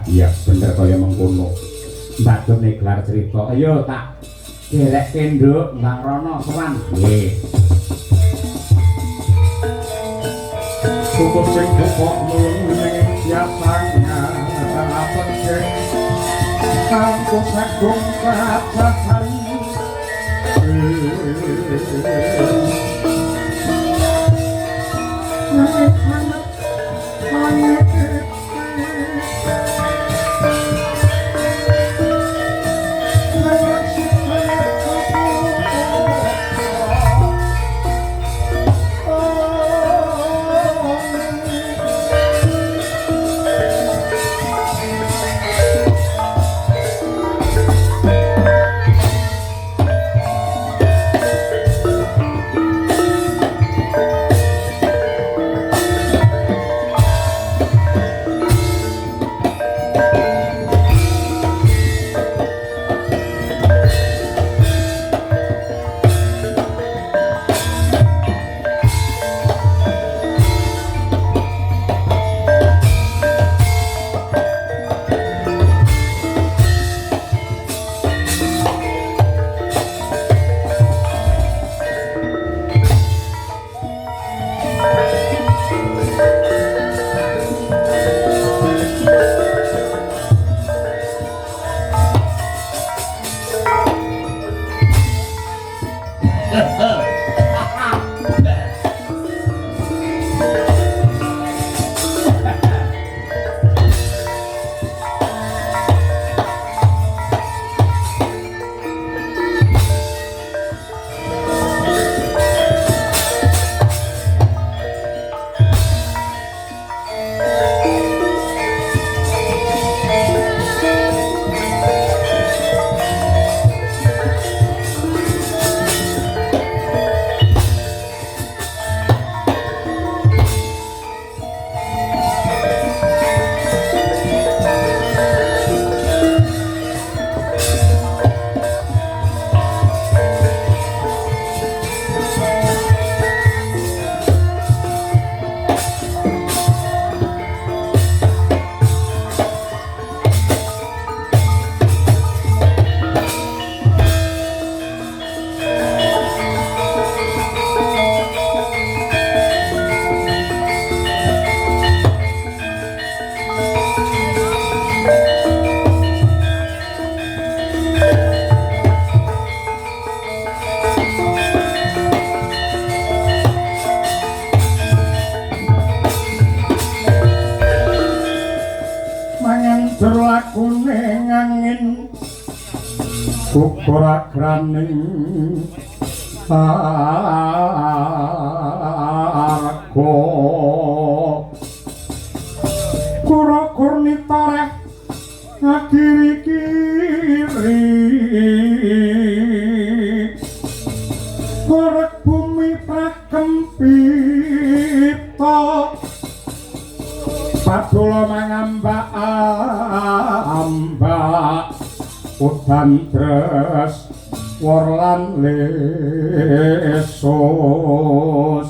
Iya bener kaya mengkono. Mbadune gelar cerita. Ayo tak derek kenduk Mbang Rono sowan. Nggih. Kuku sing kok nulung siapanya apa sih? Aku sagung perasaan. Korakraning arko kura kurnita rek ngakiri-kiri korek bumi prakempita padula mangambak udan tres warlan lesos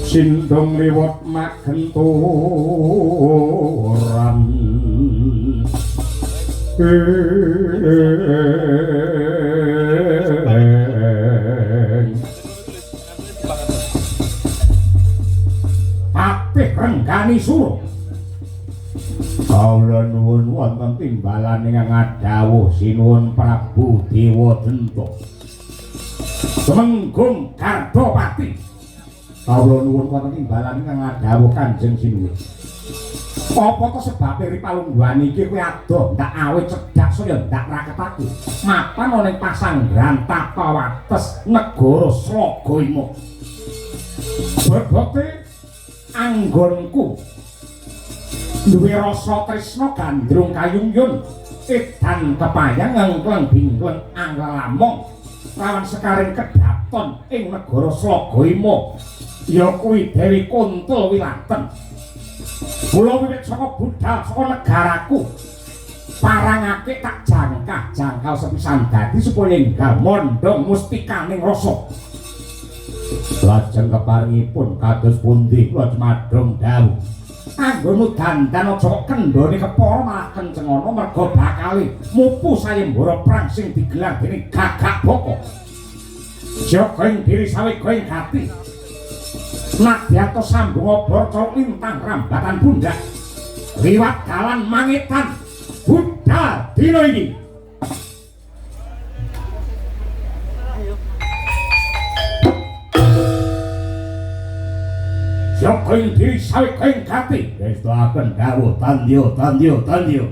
sindung liwat magenturan apik renggani suruh kawula nuwun wonten timbalan ingkang adhawuh sinuwun Prabu Dewadenta Temenggung Gardapati kawula nuwun wonten timbalan ingkang adhawuh Kanjeng Sinuwun apa to sebabe ripalungguhan iki kowe adoh ndak awet cedhak saya ndak raketake mapan ana ing pasanggrahan Tapawates negara Slagayama bebote anggonku duwe rasa tresna gandrung kayungyun edan kepayang ngengkleng bingkleng anglamong lawan sekaring kedaton ing negara Slagayama ya kuwi Dewi Kuntul Wilanten mula wiwit saka budal saka negaraku parangake tak jangkah sepisan dadi supaya enggal mondhong mustikaning rasa lajeng keparingipun kados pundi kula madhong dawuh Anggomu dandan aja kok kendhone kepara malah kenceng ana merga bakale mupu sayembara perang sing digelar dening Gagak Boko. Jaga ing diri sawega ing ati. Nadyanto sambung obor colok lintang rambatan pundak. Liwat dalan mangetan budal dina iki. Jaga ing diri sawega ing ati. Restoaken dawuh tandya.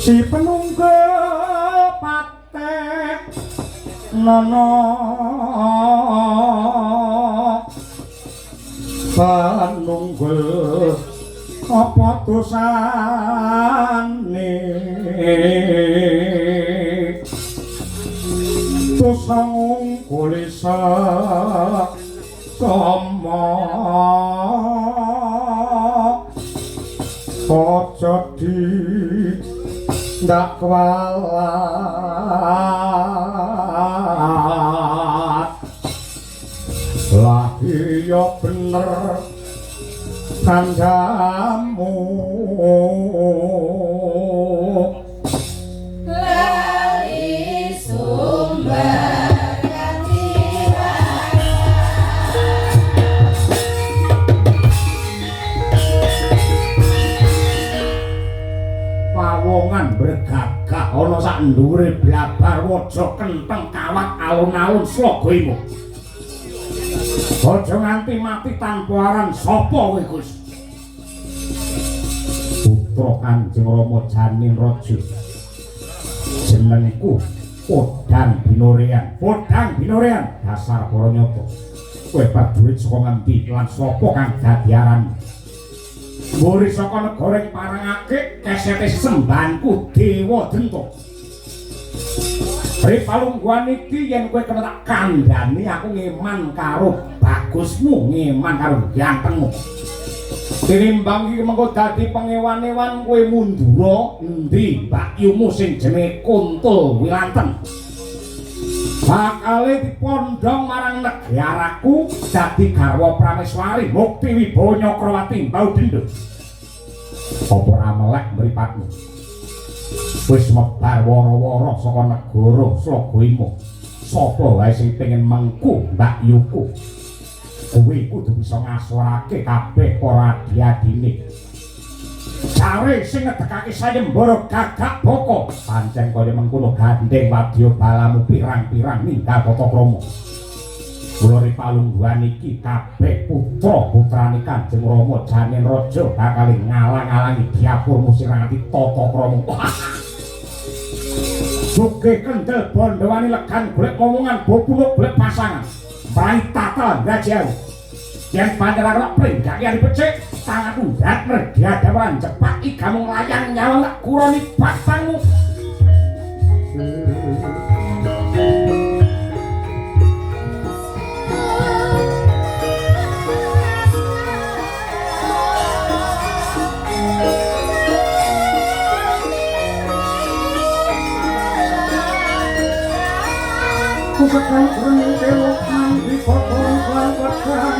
si penunggu patek nono penunggu apa dosane dosa ngkulisa kama aja di ndak kualat lagi yo bener kandamu lari sumber pawongan bergagah ana sak ndhuwure blabar waja kenteng kawat alun-alun slogoimu aja nganti mati tanpa aran sapa kowe Gus putra Kanjeng Rama Janinraja. Jenengku Podang Binorean. Podang Binorean dasar para nyata. Kowe prajurit saka ngendi lan sapa kang dadi aran? Muri saka negara ing Parangake kesete sembanku Dewa Denta. Ripalungguhan iki yen kowe kena tak kandhani aku ngeman karo bagusmu, ngeman karo gantengmu. Tinimbang iki mengko dadi pengewan-ewan kowe mundura endi mbakyumu sing jenenge Kuntul Wilanten. Bakale dipondhong marang negaraku dadi garwa Prameswari Mukti Wibawa Nyakrawati Mbau Denduk. Apa ora melek mripatmu? Wis mebar wara-wara saka negara Slagawima. Sapa wae sing pengin mengku mbakyuku. Kowe kudu bisa ngasorake kabeh para adhi-adhine. Sare sing ngedekake sayembara gagak boko pancen kaya mengkono gandeng wadya balamu pirang-pirang ninggal tata krama. Kula ripalungguhan iki kabeh putra-putrane Kanjeng Rama Janinraja bakal ngalang-alangi diapurmu sirangati tata krama. Sugih kendel bondo wani legan golek omongan bopunuk golek pasangan. Mrai tata ngajau. Yen panjenengan pringgak yen dipecik tanganku ndak mergi adawan cepak iki gamung layang nyawa tak kuroni batangmu. Kusekang kurang dewokan di potong kelawatan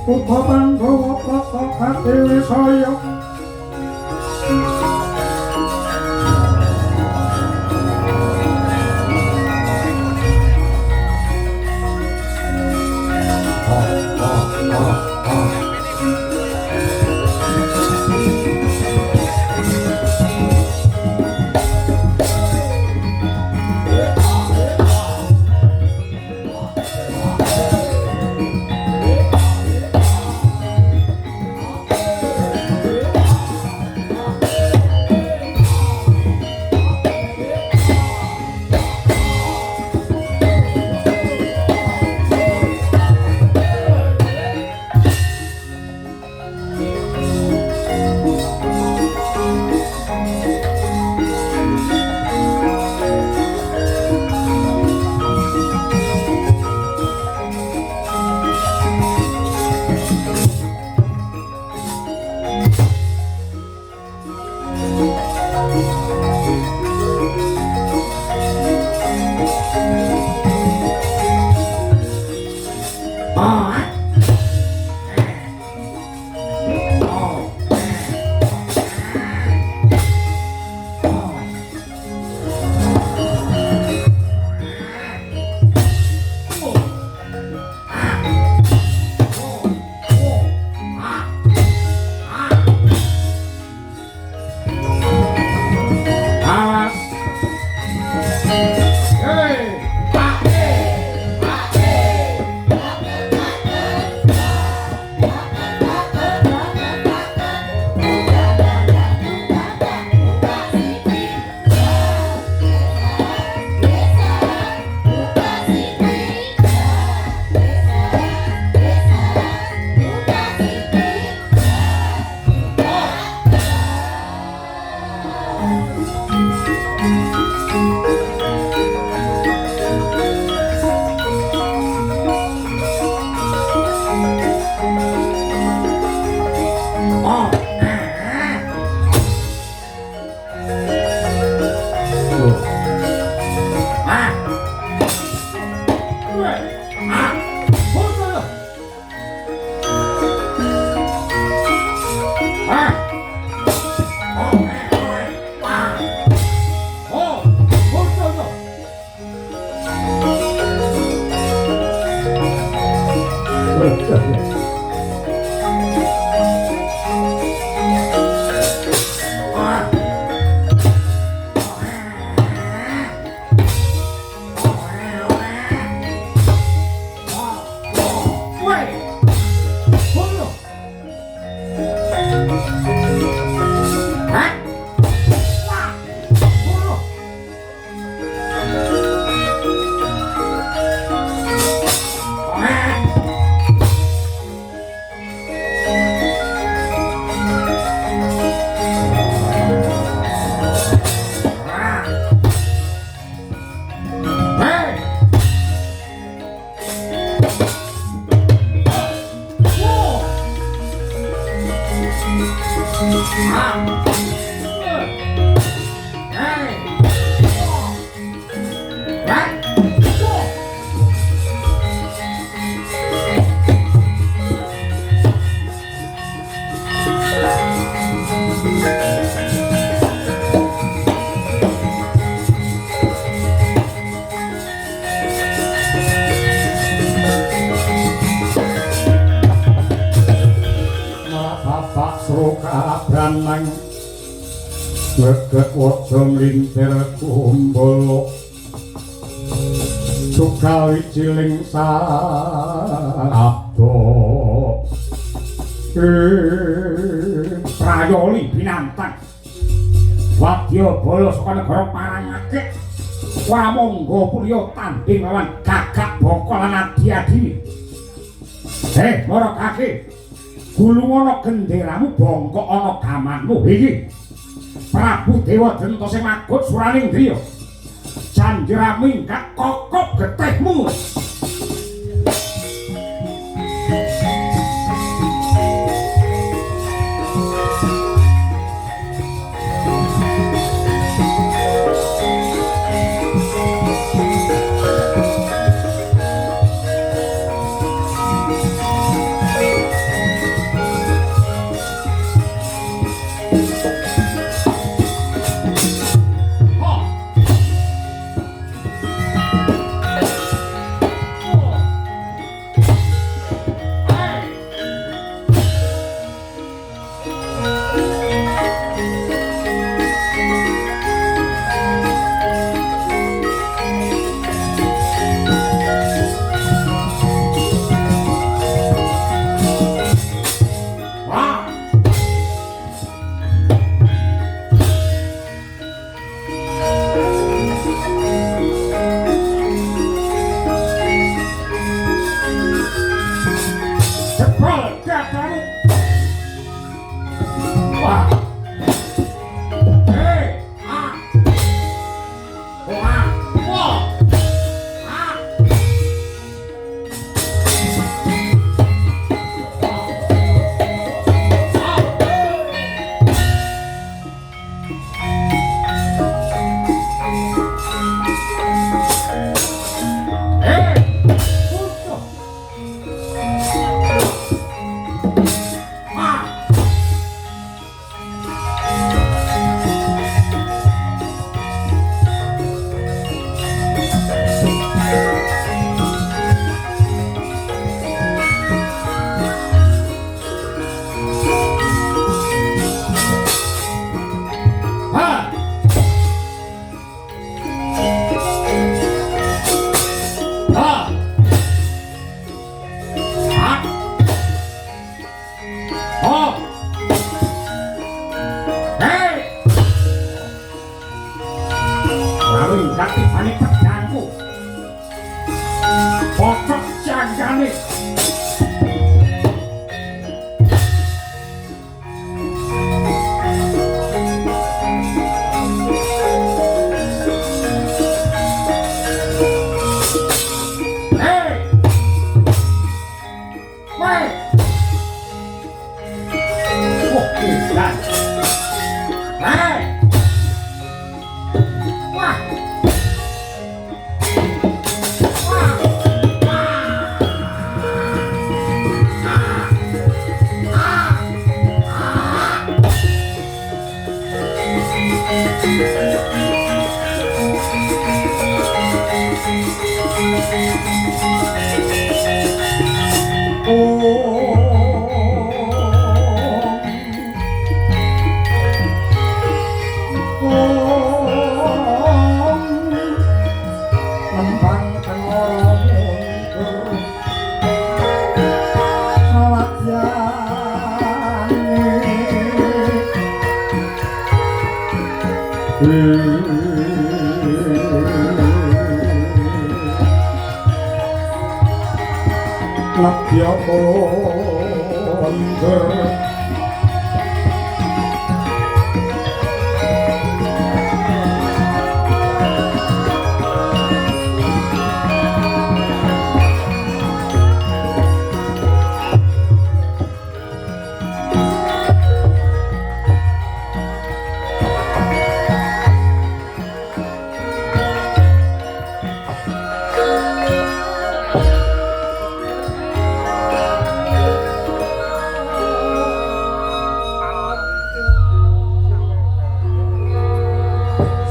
Putra Pandhawa Pratapati Wisaya Greget waja nglintir kumbul sukawi ciling sabdo prayoli binantang wadya bala saka negara Parangake wamangga priya tanding lawan Gagak Baka lan adi-adine Marakake gulung ana genderamu bongkok ana gamanmu iki Prabu Dewa Denta sing magut suraning driya janjra minggat kokok getihmu Lapya Mondor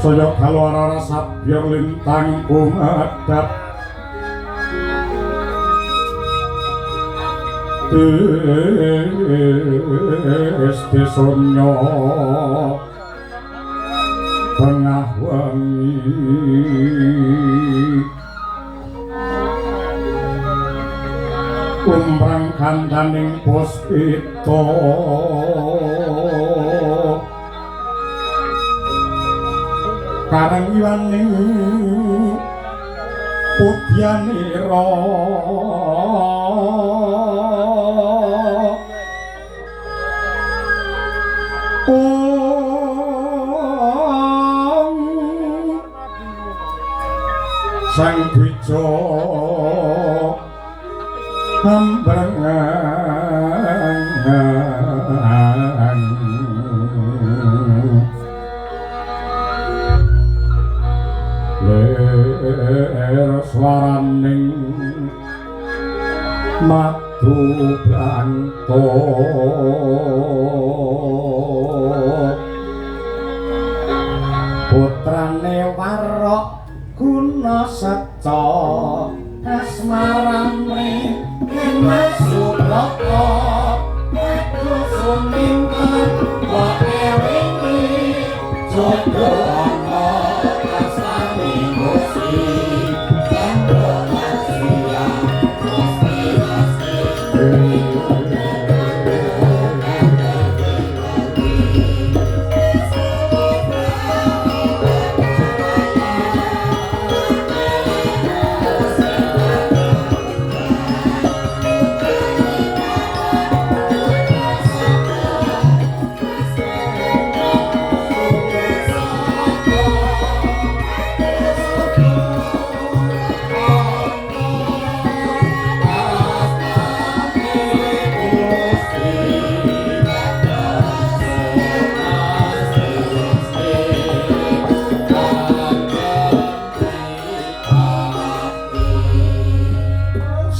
Saya kalau arah sabya lintang kumadap Desonyo tengah wangi Umrang kandaning puspito Karang iwaning putyanira Sang Dwija hambrengan swaraning matu branto putrane warok guna seca asmarane masubaka aku sumingkon wae wingi jodoh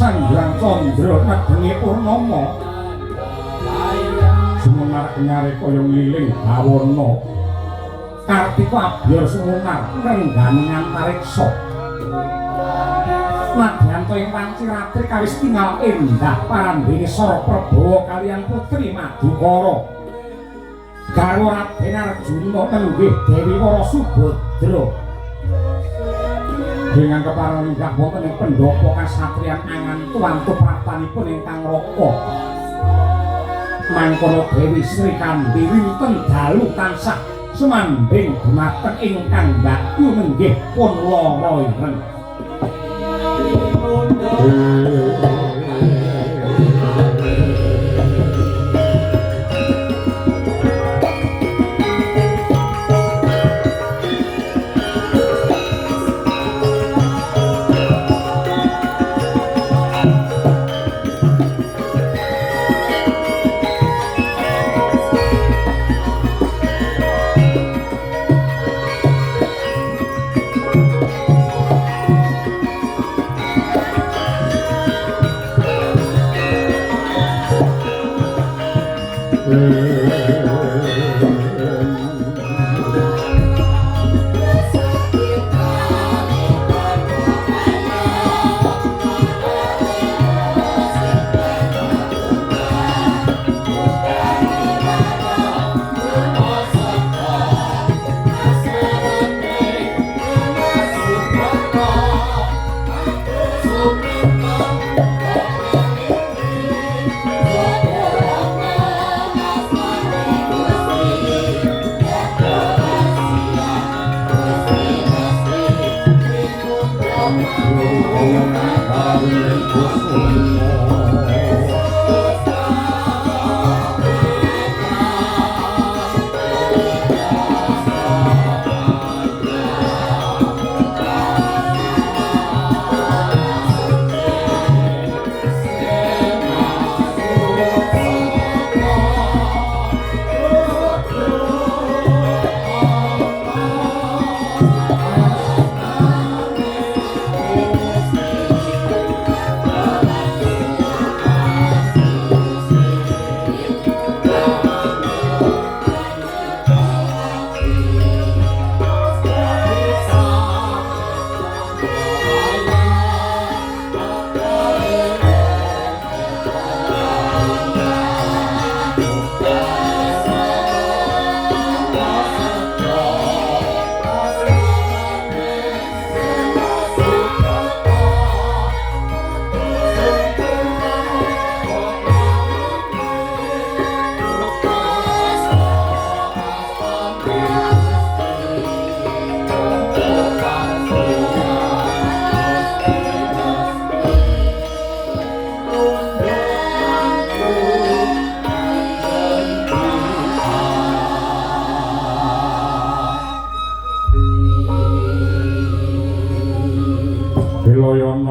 Sanggrang Candra Negeni Purnama Sumenar nyare kaya ngiling bawana Kartika abyor sumunar renggane antariksa Nadyanto ing wanci ratri kawis tinggal endah parandene Sara Prabawa kaliyan putri Madukara karo Raden Arjuna nenggih Dewi Wara Subadra dengan keparengan inggah wonten ing pendhapa kasatriyan angan tuantu prapanipun ingkang raka mangkono Dewi Sri Kandi winten dalu tansah sumanding dumateng ingkang mbakyu nenggih pun lara ireng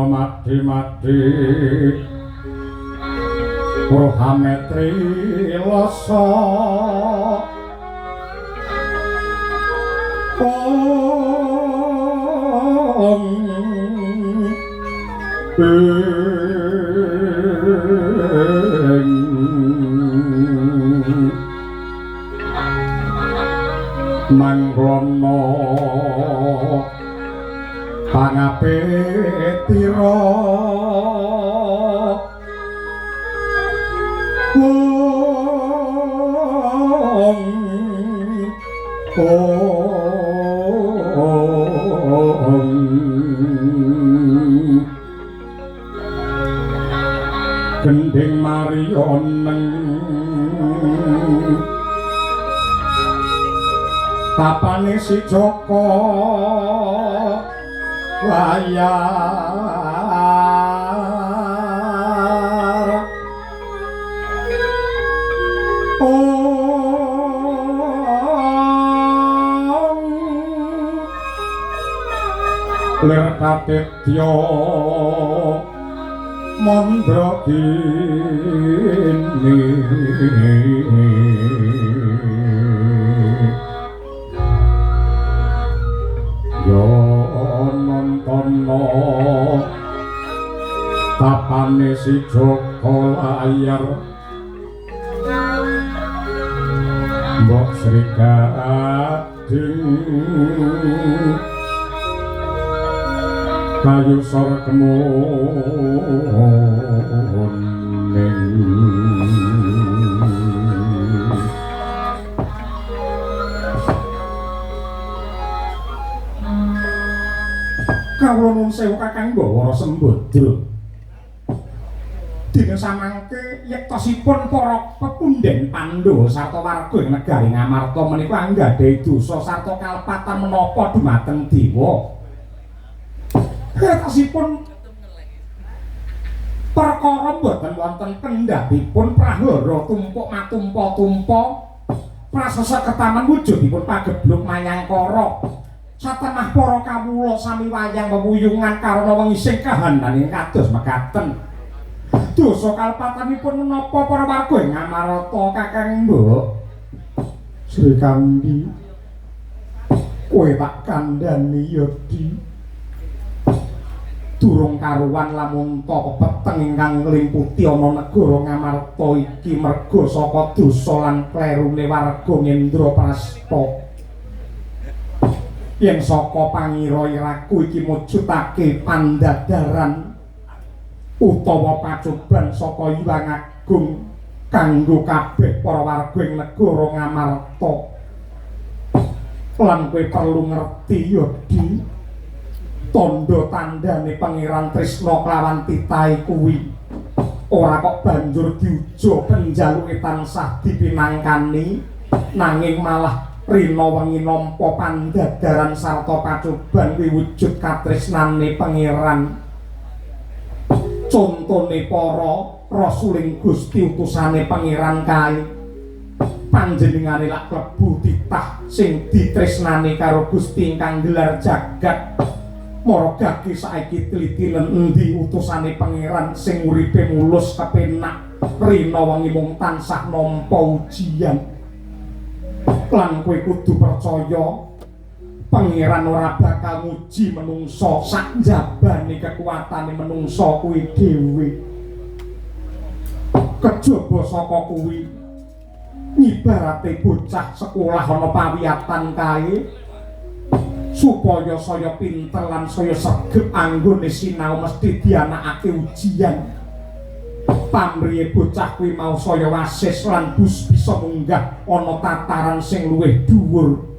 Rama mati-mati Rohametri loso Manglono pangapetira Gending marioneng Papane si Joko layar lir katetya mandra kini yo nontono papane si Joko layar mbok Sri Gading kayu sor kemuning kawula nuwun sewu Kakang Bawara Sembadra dene samangke yektosipun para pepundhen Pandhawa sarta warga ing negari Ngamarta menika anggadhahi dosa sarta kalpatan menapa dhumateng dewa yektosipun perkara boten wonten kendhapipun prahara tumpuk matumpa-tumpa prasasa ketaman wujudipun pagebluk Mayangkara satemah para kawula sami wayang wewuyungan karana wengi sing kahanan ing kados mekaten dosa kalpatanipun menapa para warga ing Ngamarta Kakang Mbok Sri Kandi kowe tak kandhani ya Di durung karuan lamun ta pepeteng ingkang nglimputi ana negara Ngamarta iki merga saka dosa lan klerune warga Ngendra Prasta yen saka pangira iraku iki mujudake pandadaran utawa pacoban saka Hyang Agung kanggo kabeh para warga ing negara Ngamarta lan kowe perlu ngerti ya Di tondo tandane Pangeran Trisna klawan titahe kuwi ora kok banjur diuja penjaluke tansah dipinangkani nanging malah rina wengi nampa pandadaran sarta pacoban wiwujud katresnane Pangeran contone para rasuling Gusti utusane Pangeran kae panjenengane lak klebu titah sing ditresnani karo Gusti ingkang gelar jagat margake saiki tlitilen endi utusane Pangeran sing uripe mulus kepenak rina wengi mung tansah nampa ujian lan kowe kudu percaya Pangeran ora bakal nguji menungso sak njabane kekuatane menungso kuwi dhewe kejaba saka kuwi ngibarate bocah sekolah ana pawiyatan kae supaya saya pinter lan saya sregep anggone sinau mesti dianakake ujian pamriye bocah kuwi mau saya wasis lan bisa munggah ana tataran sing luwih dhuwur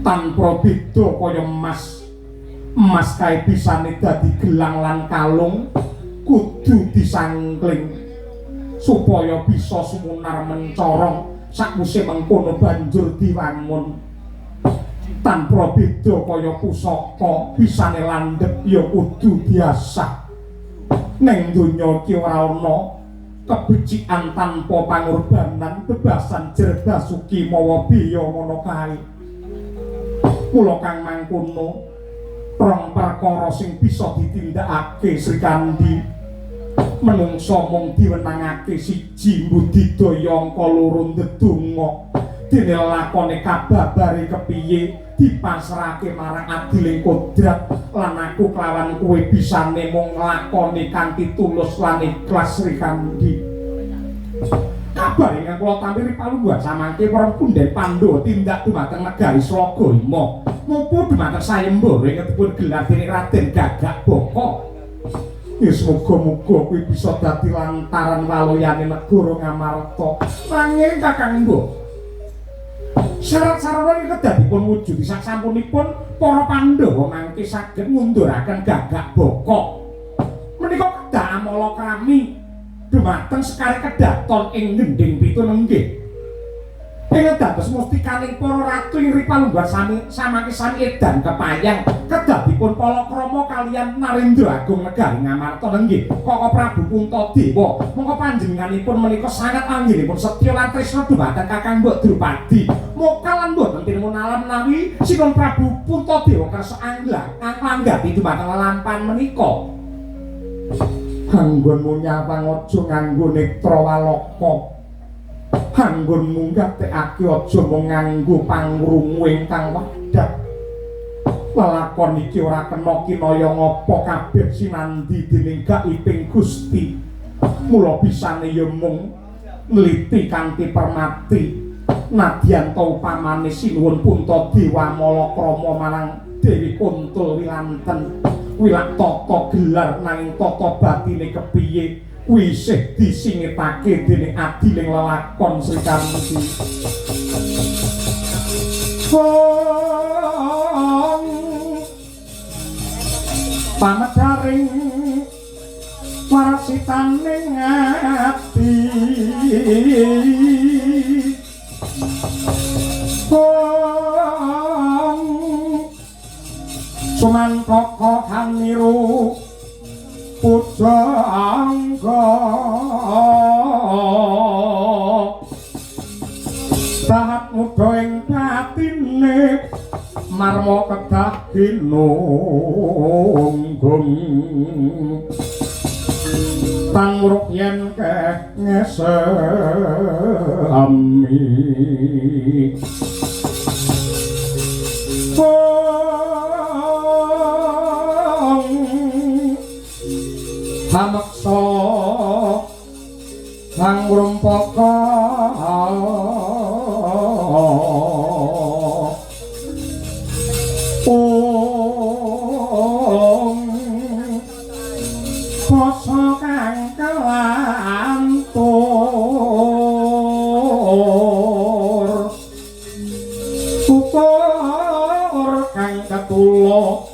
tanpa beda kaya emas kae bisane dadi gelang lan kalung kudu disangkling supaya bisa sumunar mencorong sakwise mengkono banjur diwangun tanpa beda kaya pusaka bisane landhep ya kudu diasah ning donya iki ora ana kebecikan tanpa pangorbanan bebasan jerbasuki mawa biya ngono kae kula kang mangkono rong perkara sing bisa ditindakake Srikandi menungsa mung diwenangake siji mbudidaya angka loro ndedonga dene lakone kababare kepiye dipasrahake marang adiling kodrat lan aku kelawan kowe bisane mung nglakoni kanthi tulus lan ikhlas Srikandi. Kabar ingkang kula tampiri palungguhan samangke para punden Pandhawa tindak dumateng negari Slagayama mupu dumateng sayembara ingkang gelar dening Raden Gagak Baka. Ya semoga-moga kuwi bisa dadi lantaran waloyane negara Ngamarta. Nanging Kakang Mbok, syarat-syarat iki kedadipun wujud sasampunipun para Pandhawa mangke saged ngunduraken Gagak Baka. Menika kedah amala krami dumateng sekare kedaton ing gending pitunenggih. Ing dados mustikaning para ratu ing ripalungguhan samangke sami edan kepayang kedadipun palakrama kaliyan Narendra Agung negari Ngamarta nenggih Koko Prabu Puntadewa. Monggo panjenenganipun menika sangat anggenipun setya lan tresna dumateng Kakang Mbok Drupadi. Mokal lan boten tinemu alam menawi Sinuhun Prabu Puntadewa kersa anglanggati dumateng lampahan menika. Anggonmu nyawang aja nganggo netra walaka. Anggonmu ngatekake aja mung nganggo pangrungu ingkang wadhah. Lelakon iki ora kena kinaya ngapa kabeh sinandi dening gaiping Gusti. Mula bisane ya mung nliti kanthi permati. Nadyan ta upamane Sinuhun Puntadewa malakrama marang Dewi Kuntul Wilanten. Wilak tata gelar nanging tata batine kepiye kuwi isih disingitake dening adiling lelakon Srikandi. Pamedaring warasitaning ati Sumantaka kang niru pujangga sahat muda ing batine marma kedah ginunggung pangrup yen ngesami Hameksa sang rumpaka basa kang kelantur tutur kang ketula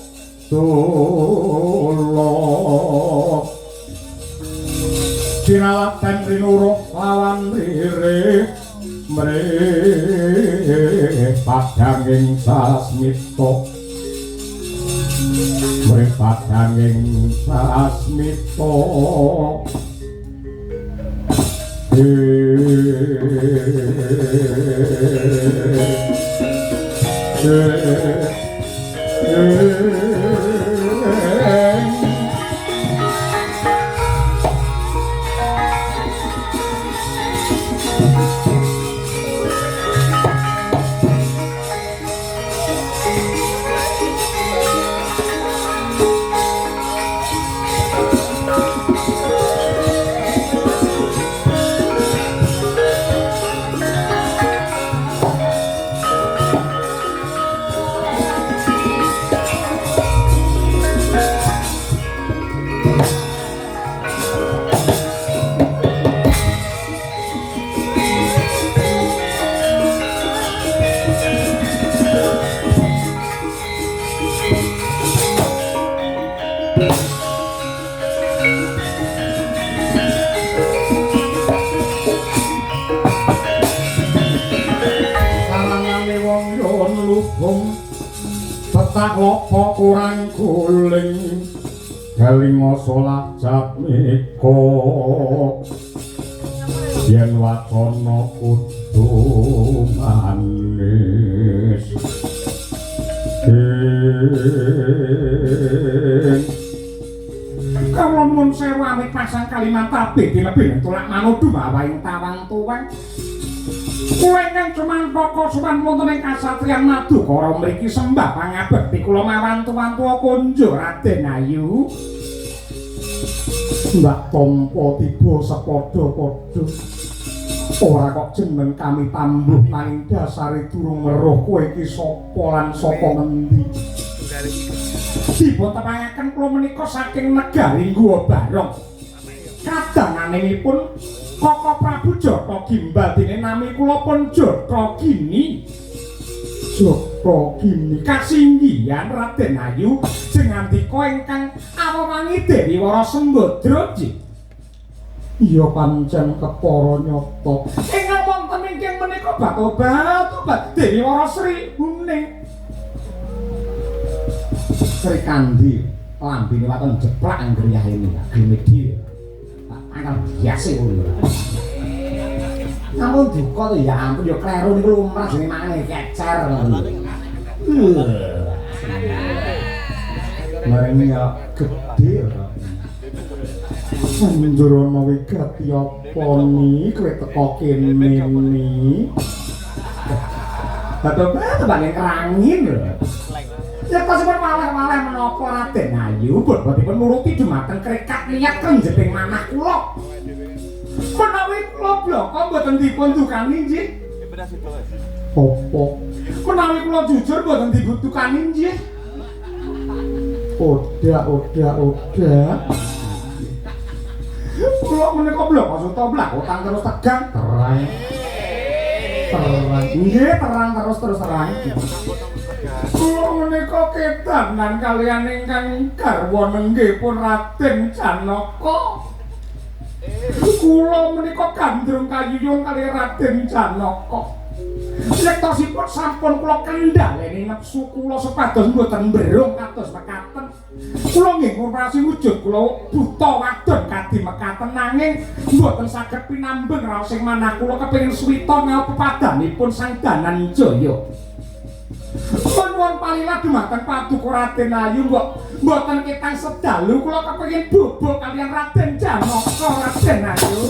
Sinalatan rinuruh lawan ririh mrih padhanging sasmita mrih padhanging sasmita Lopo kurang guling Galingo solak jatmiko Yen wacono kudu manis pasang kalimat tabe dilebih tulak manudu mawaing tawang tuwang. Kowe ingkang Cumantaka sowan wonten ing kasatriyan Madukara mriki sembah pangabekti kula mawantu-wantu kunjuk Raden Ayu. Mbak Tampa tiba sepadha-padha. Ora kok jeneng kami tambuh nanging dasare durung weruh kowe iki sapa lan saka ngendi. Tiba tepangaken kula menika saking negari Guwa Barong. Kadanganipun Koko Prabu Jata Gimbal dene nami kula pun Jata Gini. Jata Gini kasinggihan Raden Ayu sing ngandika ingkang awewangi Dewi Wara Sembadra. Iya pancen kepara nyata. Ingkang wonten inggih menika batu-batu Dewi Wara Sri Huning. Sri Kandi lambine waton jeplak anggriyahe Grimedi. Angel biasa ngono. Namun duka to ya ampun ya kleru niku lumrah jenenge mangane kecer ngono. Marene ya gedhe. Sanjurana wigati apa ni kowe teko kene ni. Batu-batu bane kerangin lho. Ya kasepun malih-malih menapa Raden Ayu bobotipun nuruti dumateng krekat niat krenjeting manah kula. Menawi kula blaka mboten dipun tukani nggih. Apa? Menawi kula jujur mboten dipun tukani nggih. Oda. Kula menika blaka suta blak terus tegang terang. Nggih terang terus terang. Kula menika kedanan kaliyan ingkang garwa nenggipun Raden Janaka. Kula menika gandrung kayuyung kali Raden Janaka. Yektosipun sampun kula kendhaleni nepsu kula supados mboten mberung kados mekaten. Kula nggih ngurmasi wujud kula buta wadon kadhi mekaten nanging mboten saged pinambeng raos sing manah kula kepengin suwita ngaos pepadanipun Sang Danan Jaya. Nuwun palilah dumateng Paduka Raden Ayu mboten ketang sedalu kula kepengin bubuk kaliyan Raden Janaka Raden Ayu.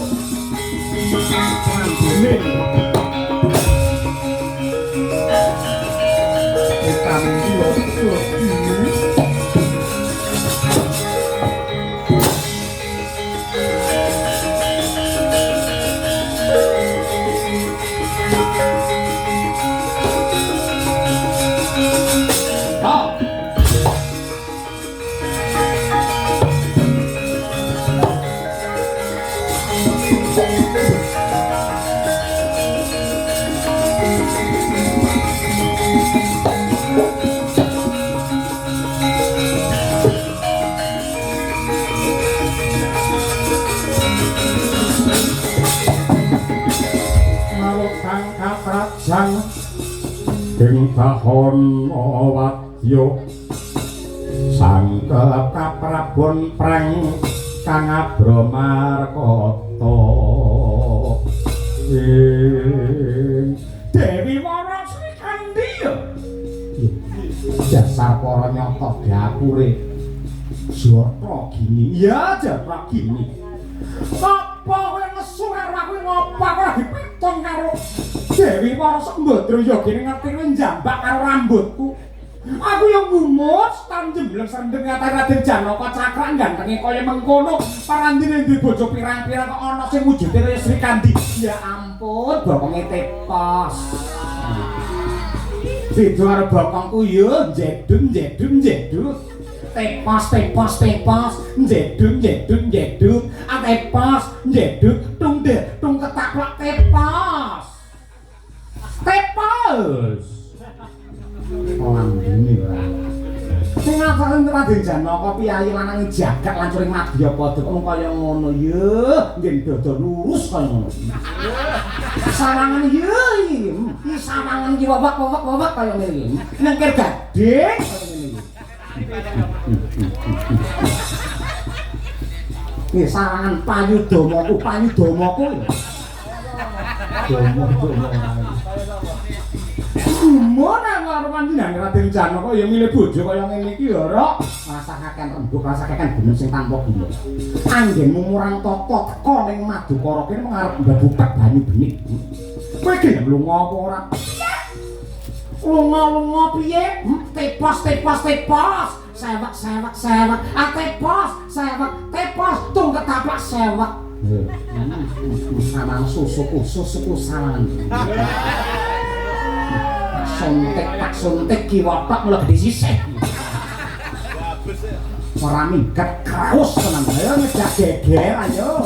Ing tahun wadya sangkep kaprabon preng kang abramarkata Dewi Wara Sri Kandi dasar para nyata gapure Jata Gini ya Jata Gini apa kowe nesu karo aku ngopo aku lagi pitung karo Dewi Wara Sembadra ya gene ngerti kowe njambak karo rambutku. Aku yang ngumut tanjembleng sendeng ngata Raden Janaka cakrak gantenge kaya mengkono. Parandine duwe bojo pirang-pirang kok ana sing wujude kaya Sri Kandi. Ya ampun, bokonge tepos. Beda karo bokongku ya jedun. Tepos, jedun. Tepos, jedun, tung ketaplak tepos. Lambene ora. Sing ngasaken Raden Janaka piyayi lanang jagat lancuring madya padha kaya ngono ya, nggih dada lurus kaya ngono. Sawangan ya iki, sawangan iki wawak kaya ngene iki. Nengker gading kaya ngene iki. Nggih sawangan payudomaku. Domo. Gumon karo panjenengan Raden ning Janaka ya milih bojo kaya ngene iki ya, Rok. Rasakaken rembug, rasakaken bener sing tanpa gila. Anggenmu murang tata teka ning Madukara kene ngarep mbabupet banyu benik. Kowe iki lunga apa ora? Lunga piye? Tepos. Sewek. Tepos. Tunggu tapak sewek. Sama susuku salah. Suntik kiwatak mulai disisih. Ora minggat kraus tenan. Ayo ngejak geger ayo.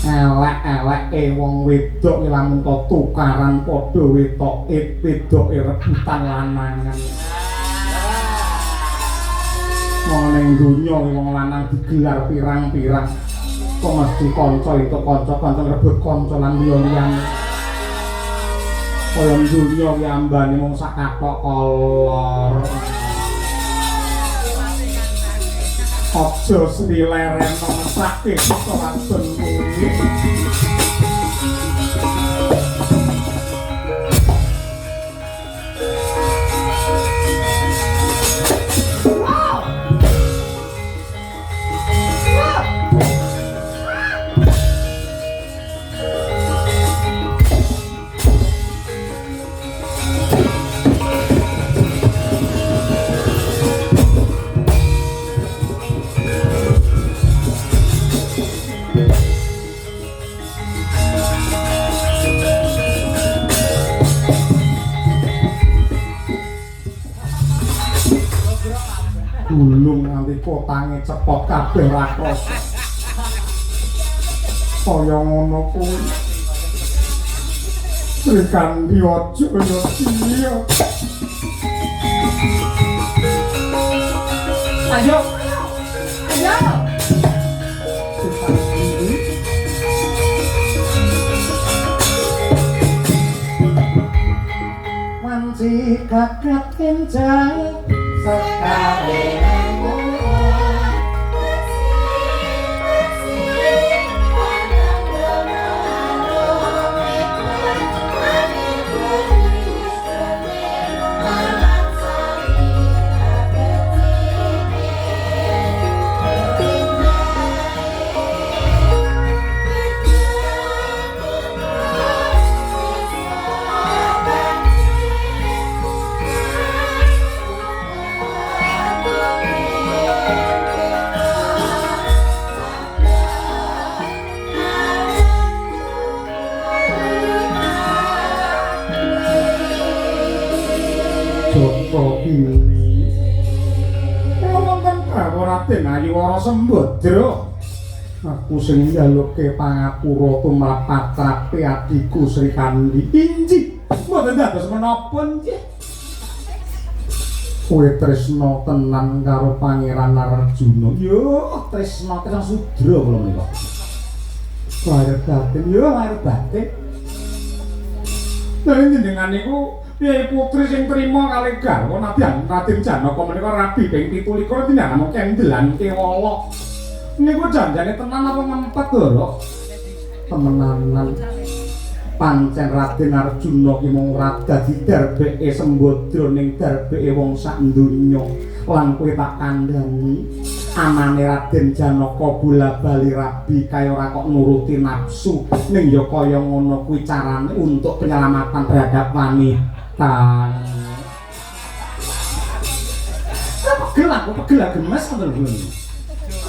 Elek-eleke wong wedok lamun to tukaran padha wetoke wedoke rebutan lanangan. Wong ning donya wong lanang digelar pirang-pirang. Kok mesti kanca itu kanca rebut kanca lan liya-liyane. Kaya donya ki ambane mung sak kathok kolor. Ojo slileren mesake sowan benmuni. Gulung nganti kotange cepot kabeh rakrasa. Kaya ngono kuwi. Srikandhi aja ya iya. Ayo. Wanci kaget kenjang sekali. Oh, Gini. Wonten kawula Raden Ayiwara Sembadra. Aku sing njalukke pangapura tumrap patrape adiku Sri Kandi. Injih, mboten dados menapa nggih. Kowe tresna tenan karo Pangeran Arjuna. Yo, tresna kena sudra kula menika. Lahir batin, yo lahir batin. Lah jenengan niku piye putri sing trima kalih garwa Raden Janaka menika rabi ping 17 tindakan kendelan kewala. Niku janjane tenan apa ngempet lho? Temenanan. Pancen Raden Arjuna ki mung ora dadi darbeke Sembadra ning darbeke wong sak donya. Lan kowe tak kandhani anane Raden Janaka bola-bali rabi kaya ora kok nuruti nafsu ning ya kaya ngono kuwi carane untuk penyelamatan terhadap wanita. Pegel gemes ngoten lho.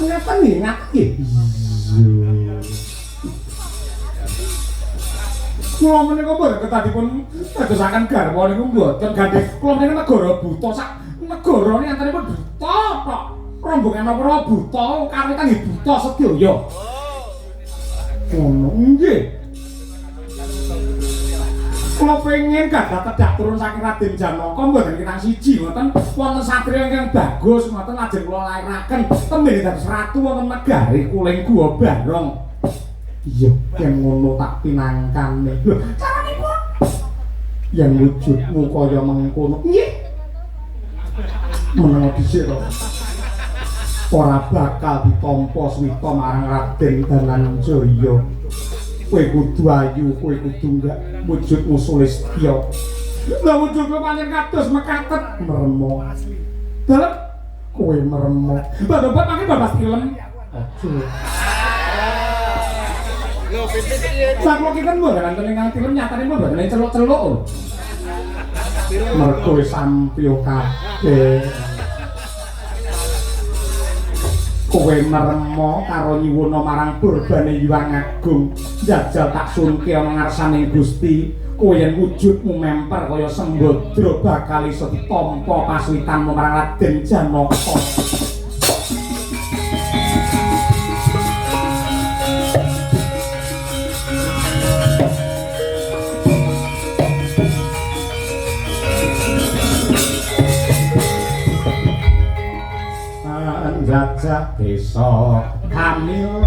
Ngapa nih ngaki? Kula menika mboten ketadipun dadosaken garwa niku mboten gandhe. Kula menika negara buta sak negarane antaripun buta tok. Rombongan napa buta kawitan nggih buta sedaya. Ngono nggih. Kula pengen gadah tedak turun saking Raden Janaka mboten kirang siji ngoten wonten satriya ingkang bagus ngoten lajeng kula lairaken tembe dados ratu wonten negari Kuling Guwa Barong. Iya, yen ngono tak pinangkane. Lho, caranipun yen wujudmu kaya mengkono. Nggih. Menawa dhisik to. Ora bakal ditampa swita marang Raden Dananjaya. Kowe kudu ayu, kowe kudu nggak wujudmu sulistya. Lah wujudmu pancen kados mekatet meremo. Dalem kowe meremo. Babat mangke babas film. Aja. Lho pitik saklo kita mboten nonton ing film nyatane mboten celuk-celuk. Mergo wis sampyo kabeh. Kowe meremo karo nyuwuna marang Purbane Hyang Agung njajal tak sunke ana ngarsaning Gusti kowe yen wujudmu memper kaya Sembadra bakal iso ditampa paswitanmu marang Raden Janaka. Jajak desa Kamil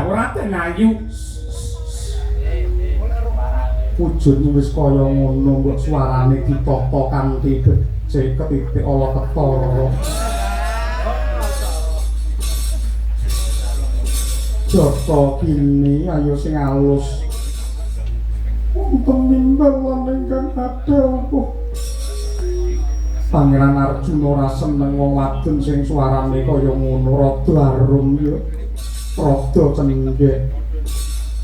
Raden Ayu wujudmu wis kaya ngono mbok suarane ditata kanthi becik ketitik ala ketara Joko kini ayo sing alus wonten mimbalan ingkang adoh Pangeran Arjuna ora seneng wong wadon sing suarane kaya ngono rada arum ya rada cenggek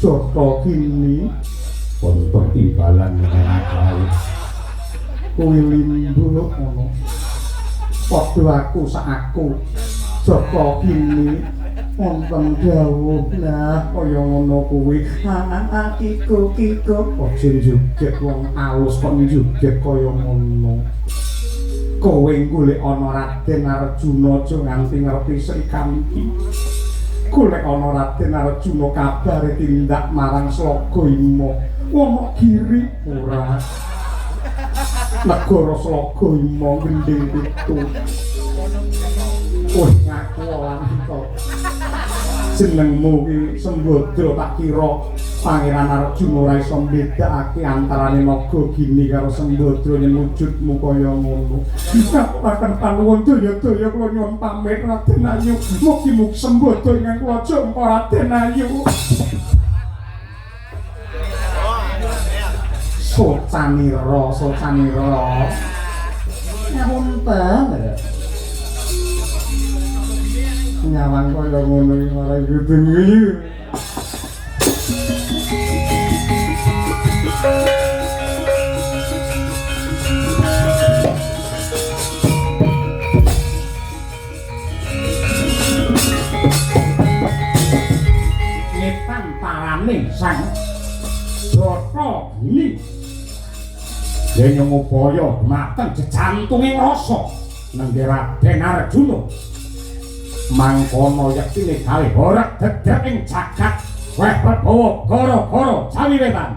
Joko kini wonten timbalan ingkang adoh kuwi limbu ngono padha aku sak aku Joko kini wonten dawuh lah kaya ngono kuwi kiko aja njoget wong alus kok njoget kaya ngono kowe golek ana Raden Arjuna aja nganti ngerti Sri Kandi golek ana Raden Arjuna kabare tindak marang Slaga Ima ana giri ora negara Slaga Ima gending pitu wah ngaku lan kita jenengmu ki Sembadra tak kira Pangeran Arjuna ora iso mbedakake antarane naga gini karo Sembadra yen wujudmu kaya ngono. Akan panuwun daya-daya kula nyuwun pamit Raden Ayu. Mugi-mugi Sembadra ingkang kula jompa Raden Ayu. Socaniro ngapunten nyawang kaya ngono iki malah gedeng. Ngetan parane sang Joko ini Denyong upaya mateng jejantunging rasa nengge Raden Arjuna mangkono yektine gawe horak dedek ing jagat weh bebawa gara-gara Jawiwetan.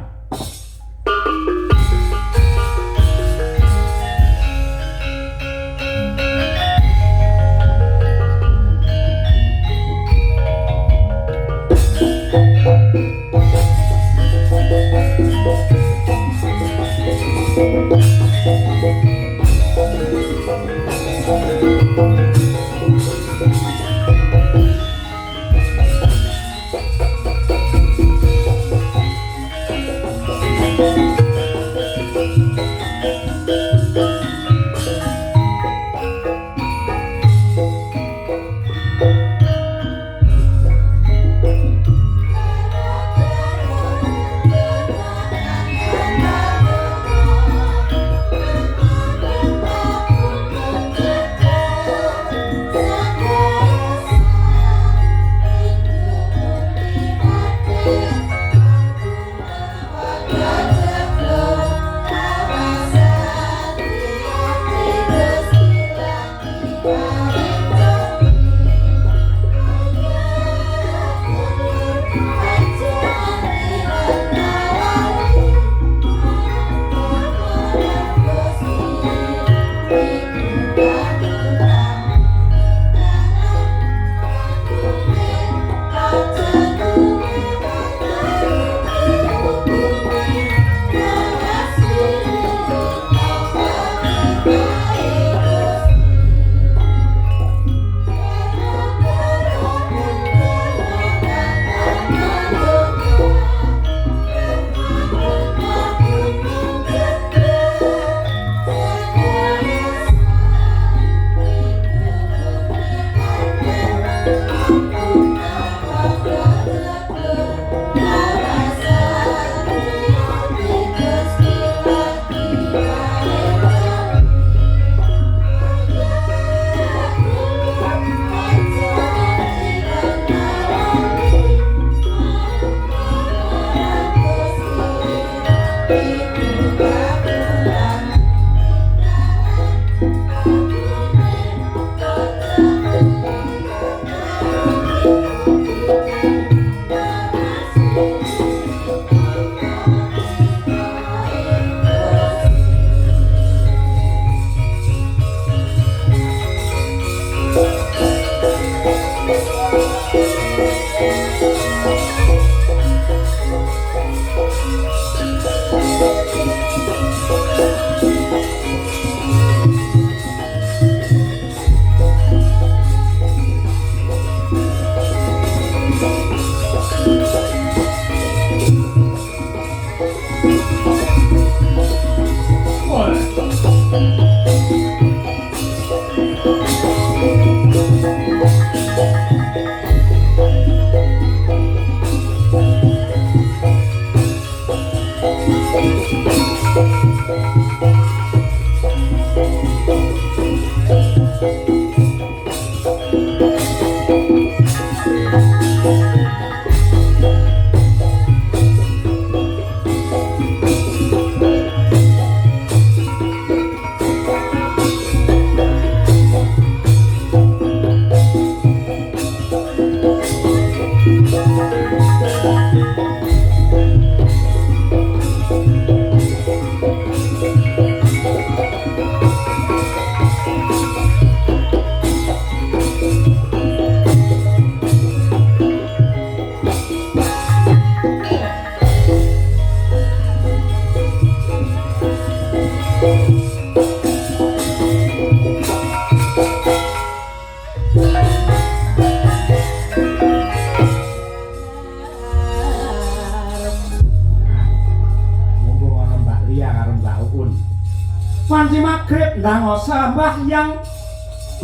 Wanci magrib ndang sembahyang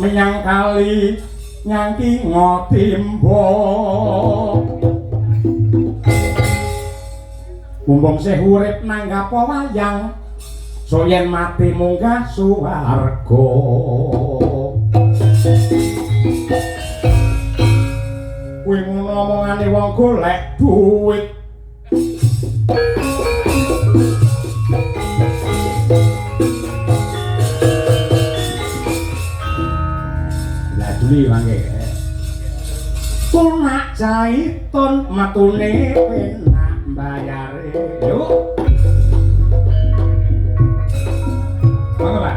menyang kali nyangki ngotimbo mumpung sih urip nanggap wayang so yen mati munggah suwarga kuwi ngono omongane wong golek duit Duli mangke. Tunak jaitun matune penak bayare. Yuk. Mangga, Pak.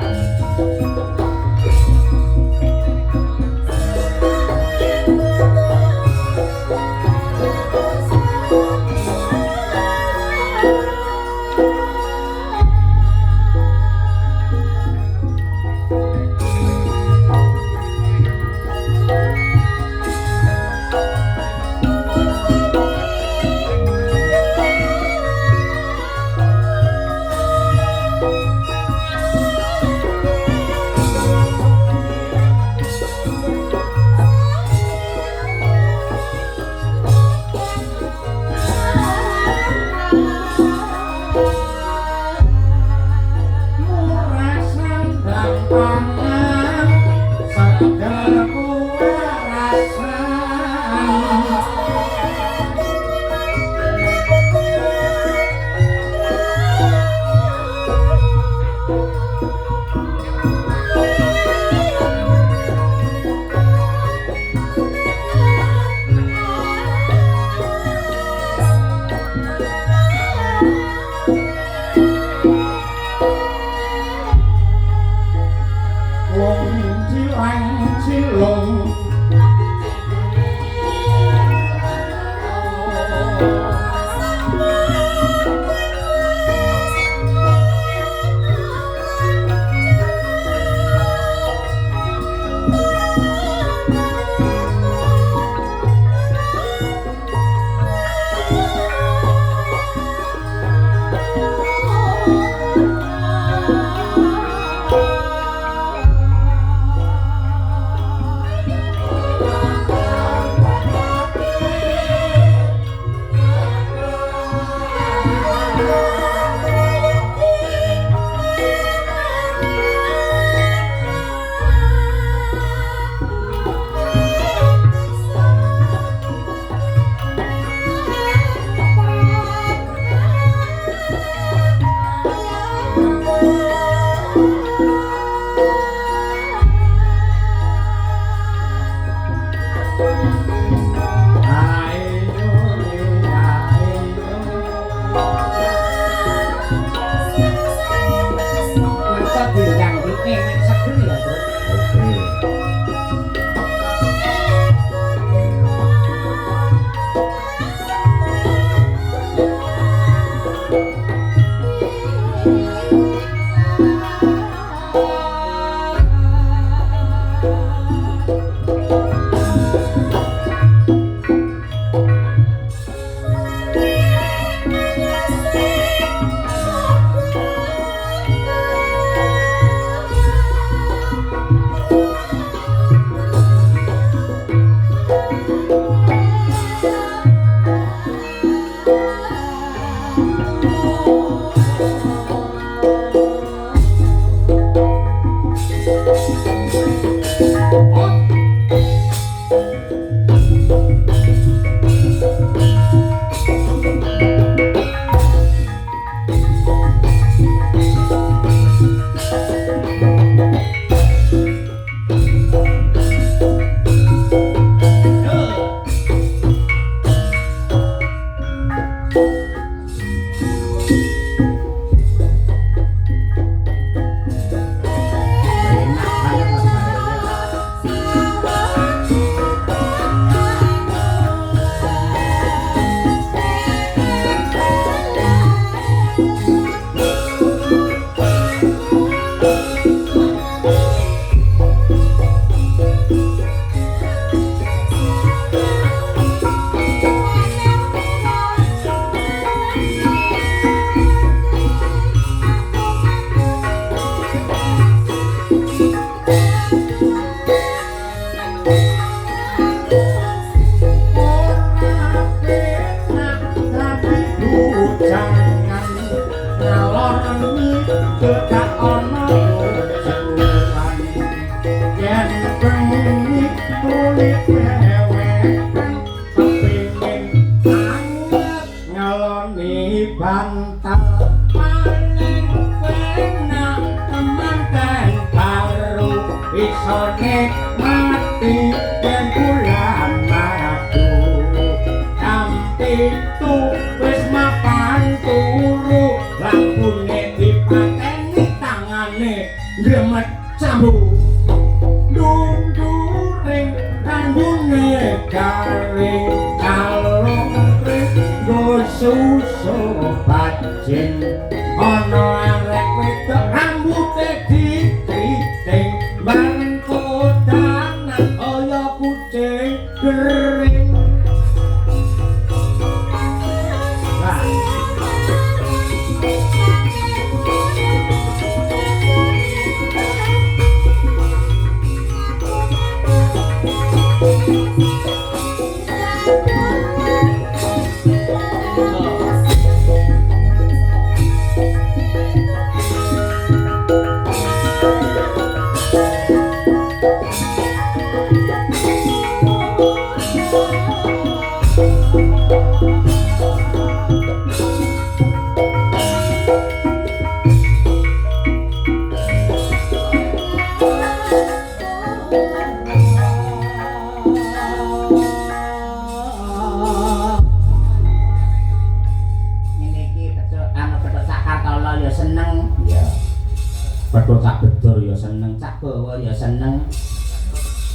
Pedhot sak bedor ya seneng, cak bawa ya seneng.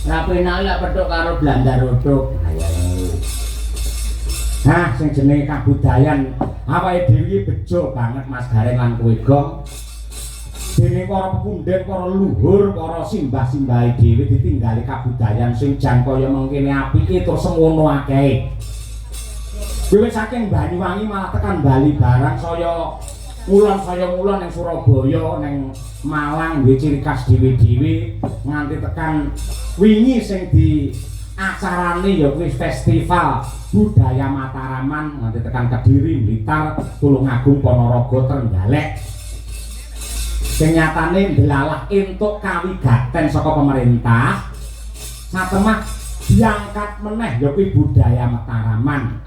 Rapenak lek pedhot karo blandar rodok. Nah, sing jenenge kabudayan awake dhewe bejo banget Mas Gareng lan kowe Gong. Dene para pepundhen, para luhur, para simbah-simbahe dhewe ditinggali kabudayan sing jan kaya mengkene apike terus semono akehe. Dhewe saking Banyuwangi malah tekan Bali barang saya ngulon ning Surabaya, ning Malang duwe ciri khas dhewe-dhewe nganti tekan wingi sing di acarane ya kuwi festival budaya Mataraman nganti tekan Kediri, Blitar, Tulungagung, Ponorogo, Trenggalek. Sing nyatane ndelalah entuk kawigaten saka pemerintah satemah diangkat meneh ya kuwi budaya Mataraman.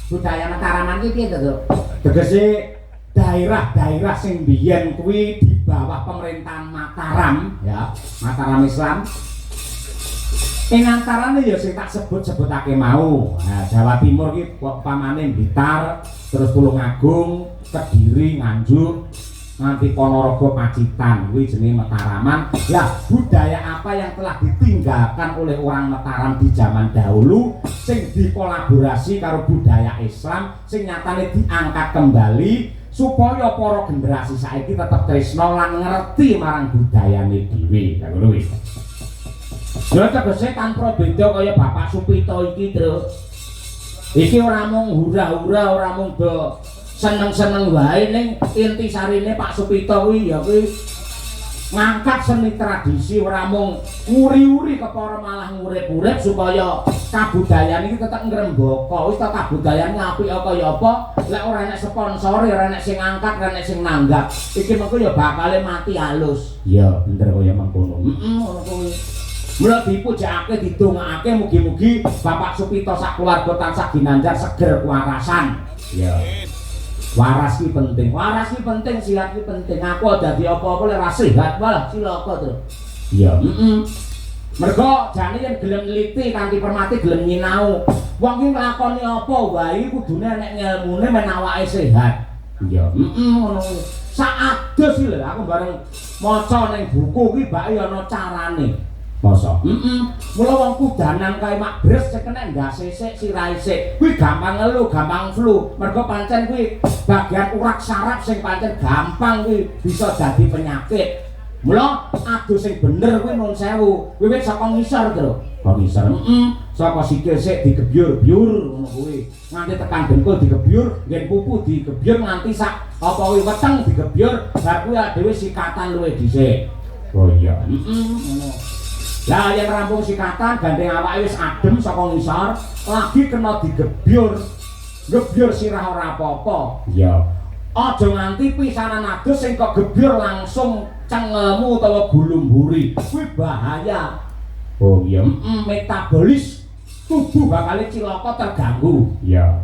Budaya Mataraman iki piye to? Tegese daerah-daerah sing biyen kuwi di bawah pemerintahan Mataram ya, Mataram Islam. Ing antarane ya sing tak sebut-sebutake mau. Nah, Jawa Timur iki pamane Blitar, terus Tulungagung, Kediri, Nganjuk, nganti Ponorogo, Pacitan, kuwi jenenge Mataraman. Lah, budaya apa yang telah ditinggalkan oleh orang Mataram di zaman dahulu sing dikolaborasi karo budaya Islam sing nyatane diangkat kembali supaya para generasi saiki tetep tresna lan ngerti marang budayane dhewe. Lah ngono wis. Lha tegese tanpa beda kaya Bapak Supito iki, Tru. Iki ora mung hura-hura, ora mung do seneng-seneng wae ning intisarine Pak Supito kuwi ya kuwi ngangkat seni tradisi ora mung nguri-uri kepara malah ngurip-urip supaya kabudayan iki tetep ngrembaka. Wis ta kabudayan apik kaya apa, lek ora enek sponsor, ora enek sing ngangkat, ora enek sing nanggap. Iki mengko ya bakale mati halus. Iya, bener kaya mengkono. Ngono kuwi. Mula dipujakake didongakake mugi-mugi Bapak Supito sak keluarga tansah ginanjar seger kewarasan. Iya. Waras ki penting, silat ki penting. Aku dadi apa-apa lek ra sehat malah cilaka to. Iya, Mergo jane yen gelem nliti kanthi permati gelem nyinau. Wong ki nglakoni apa wae kudune nek ngelmune men awake sehat. Iya, ngono kuwi. Sak adus iki lho aku bareng maca ning buku ki bak ana carane. Masa? Mula wong kudanan kae mak bres cekene ndase sik sirahe sik. Kuwi gampang ngelu, gampang flu. Mergo pancen kuwi bagian urak saraf sing pancen gampang kuwi bisa dadi penyakit. Mula adus sing bener kuwi nun sewu. Wiwit saka ngisor, Tru. Kok ngisor? Saka sikil sik digebyur-byur ngono kuwi. Nganti tekan dengkul digebyur, nggen pupu digebyur nganti sak apa kuwi weteng digebyur, bar kuwi dhewe sikatan luwih dhisik. Oh iya. Ngono. Lah yen rampung sikatan gandeng awake wis adem saka ngisor, lagi kena digebyur. Gebyur sirah ora apa-apa. Iya. Aja nganti pisanan adus sing kok gebyur langsung cengelmu utawa gulumburi. Kuwi bahaya. Oh iya, metabolis tubuh bakal cilaka terganggu. Iya.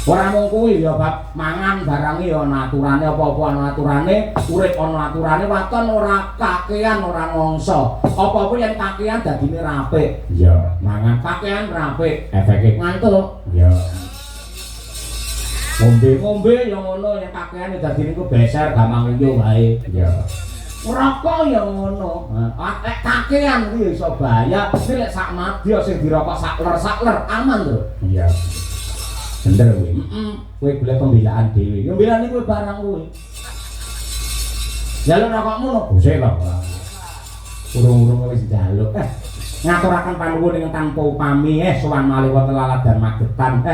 Ora mung kuwi ya bab mangan barange ya ana aturane apa-apa ana aturane, urip ana aturane, waton ora kakean ora ngongso. Apa-apa yen kakean dadine ra apik. Iya, mangan kakean ra apik, efeke ngantuk. Iya. Ngombe ya ngono yen kakean dadine ku beser gampang uyuh wae. Iya. Ngerokok ya ngono. Lek kakean kuwi iso bahaya, lek sak madya sing dirokok sakler aman to. Iya. Bener kuwi. Kowe golek pembelaan dhewe. Pembelaan kuwi barang kuwi. Jaluk rokokmu no bose kok. Urung-urung wis njaluk. Ngaturaken panuwun ing tanpa upami sowan malih wonten Laladan Magetan.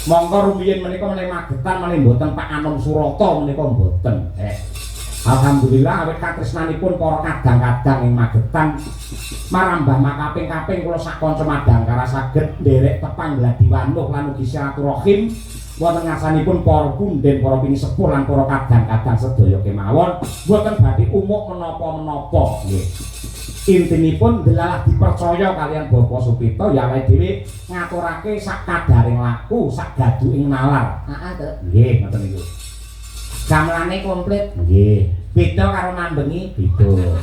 Monggo rumiyin menika meneh Magetan meneh mboten Pak Anom Surata menika mboten. Alhamdulillah awit katresnanipun para kadang-kadang ing Magetan marambah makaping-kaping kula sak kanca madangkara saged nderek tepang gladi wanuh lan ugi silaturahim wonten ngarsanipun para punden, para pinisepuh lan para kadang-kadang sedaya kemawon boten badhe umuk menapa-menapa nggih. Intinipun delalah dipercaya kalian Bapak Supito ya awake dhewe ngaturake sak kadaring laku, sak gaduking nalar. Heeh to. Nggih, ngoten niku. Gamelane komplit. Nggih. Beda karo mambengi, beda.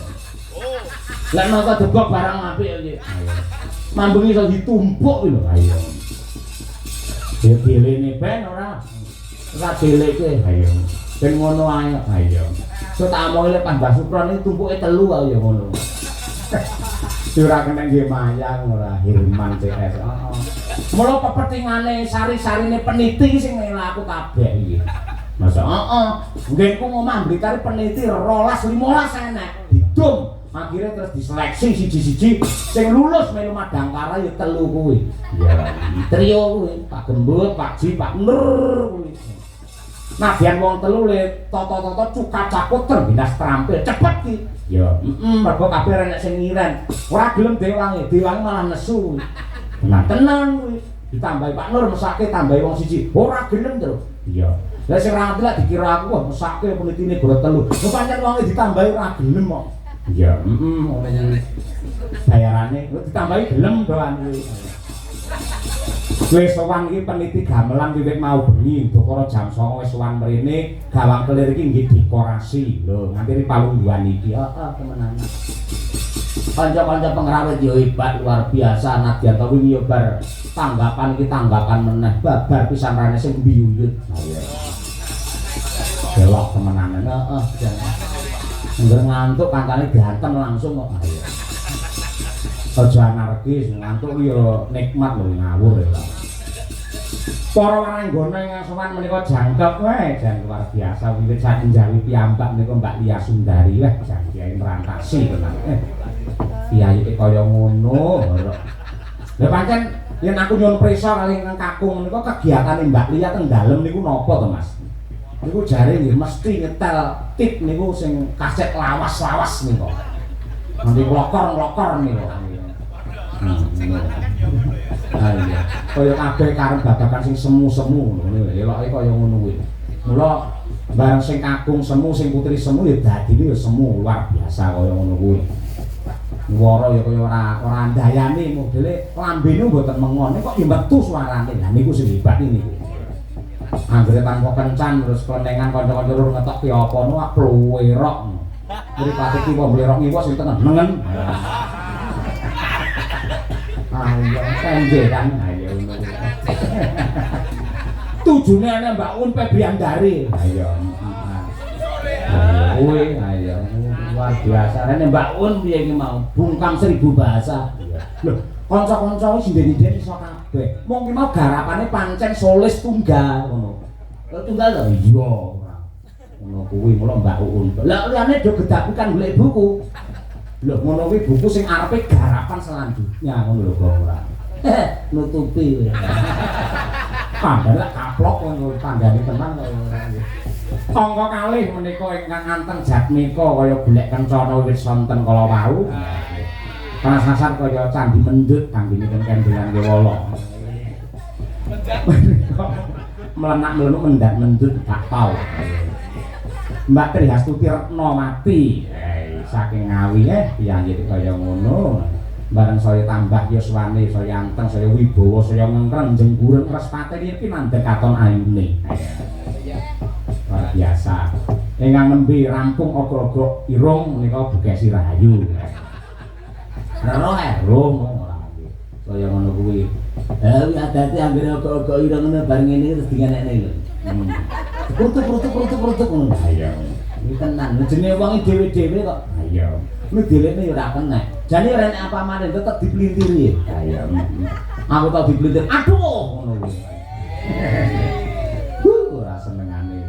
Lek nata debok barang apik iki. Ayo. Mambengi iso ditumpuk lho, ayo. Dilene ben ora. Ora dileke, ayo. Ben ngono ae, ayo. So tak omong lek Pak Mbah Supron iki tumpuke 3 ayo ngono. Ora kena nggih mayang ora Hirman CS. Heeh. Mula pepetingane sari-sarine peniti sing ngelaku kabeh iki. Masa mungkin ku ngomong Blitar peneliti 12-15 enek didum akhirnya terus diseleksi siji-siji sing lulus melu Madangkara ya 3 kuwi ya trio kuwi Pak Gembut, Pak Ji, Pak Nur kuwi nabian wong 3 le toto-toto cuka cakut terbinas terampil cepet ki ya mergo kabeh enek sing ngiren ora gelem dewange malah nesu nah tenan kuwi ditambahi Pak Nur mesake tambahi wong siji ora gelem terus iya lah sing ra ngerti lek dikira aku wah mesake penelitine goro 3. Kok pancen wonge ditambahi ora gelem kok. Iya, ngene bayarane ditambahi gelem doan kuwi. Wis sowan iki peneliti gamelan wiwit mau bengi Dokoro jam 09.00 wis sowan mrene gawang kelir iki nggih dekorasi. Lho, nganti palungguhan iki. Heeh, temenan. Kanca-kanca pengrawit yo hebat luar biasa nadyan to wingi yo bar tanggapan iki tanggapan meneh babar pisan rene sing mbiyuyut. Iya. Delok temenan. Heeh, Ngger ngantuk kancane ganteng langsung kok. Ayo. Aja anarkis, ngantuk ki yo nikmat lho ngawur ya. Para waranggana ing sowan menika jangkep wae jan luar biasa wiwit saking Jawi piyambak menika Mbak Lia Sundari weh jan Kyai merantasi tenan. Kiai iki kaya ngono. Lha pancen yen aku nyuwun prisa kali nang kakung menika kegiatane Mbak Lia teng dalem niku napa to Mas? Niku jare nggih mesti nyetel tip niku sing kaset lawas-lawas niku. Nanti nglokor-nglokor niku. Ayo. Kaya kabeh karep babagan sing semu-semu ngono eloke kaya ngono kuwi. Mula bareng sing kakung semu sing putri semu ya dadine ya semu luar biasa kaya ngono kuwi. Wara ya kaya ora ndayani modele lambene mboten mengon kok ya metu suarane. Lah niku sing hebat niku. Anggere tanpa kencan terus klenengan kanca-kanca lur ngetokke apa nu plowerok. Mripate ki wong blerok ngiwas sing tengen nengen. Ayo kenjeran ayo ngono. Tujune ana Mbak Un Febriandari. Ayo. Kuwi ayo luar biasa. Rene Mbak Un piye iki mau bungkam 1000 bahasa. Lho, kanca-kanca wis ndene-ndene iso kabeh. Mung ki mau garapane pancen solis tunggal ngono. Tunggal lho iya ora. Ngono kuwi mula Mbak Un. Lah liyane do gedabukan golek buku. Lho ngono kuwi buku sing arepe garapan selanjutnya ngono lho kok ora. Nutupi. Pandane kaplok ngono tandane tenan kok ora. Angka kalih menika ingkang anteng jatmika kaya golek kencana wiwit sonten kala wau. Prasasar kaya candhi mendut kangge niken kendelan kewala. Melenak mlenuk mendak mendut gak tau. Mbak Tri Astuti Retnawati saking Ngawi piyanggih kaya ngono. Bareng saya tambah yuswane, saya anteng, saya wibawa, saya ngengkreng jengguren respate iki mandheg katon ayune. Luar biasa. Ingkang nembe rampung ogo-ogo irung menika Bugesi Rahayu. Roh kaya ngono kuwi. Kuwi adate anggere ogo-ogo irung ngono bareng ngene terus dingenekne lho. Krutuk ngono. Iya. Iki tenan, jenenge wong dhewe-dhewe kok. Iya. Lu dilekne ya ora kena. Jane ora nek apa maneh tetep diplintiri. Iya. Aku tau diplintir. Aduh ngono kuwi. Ora senengane.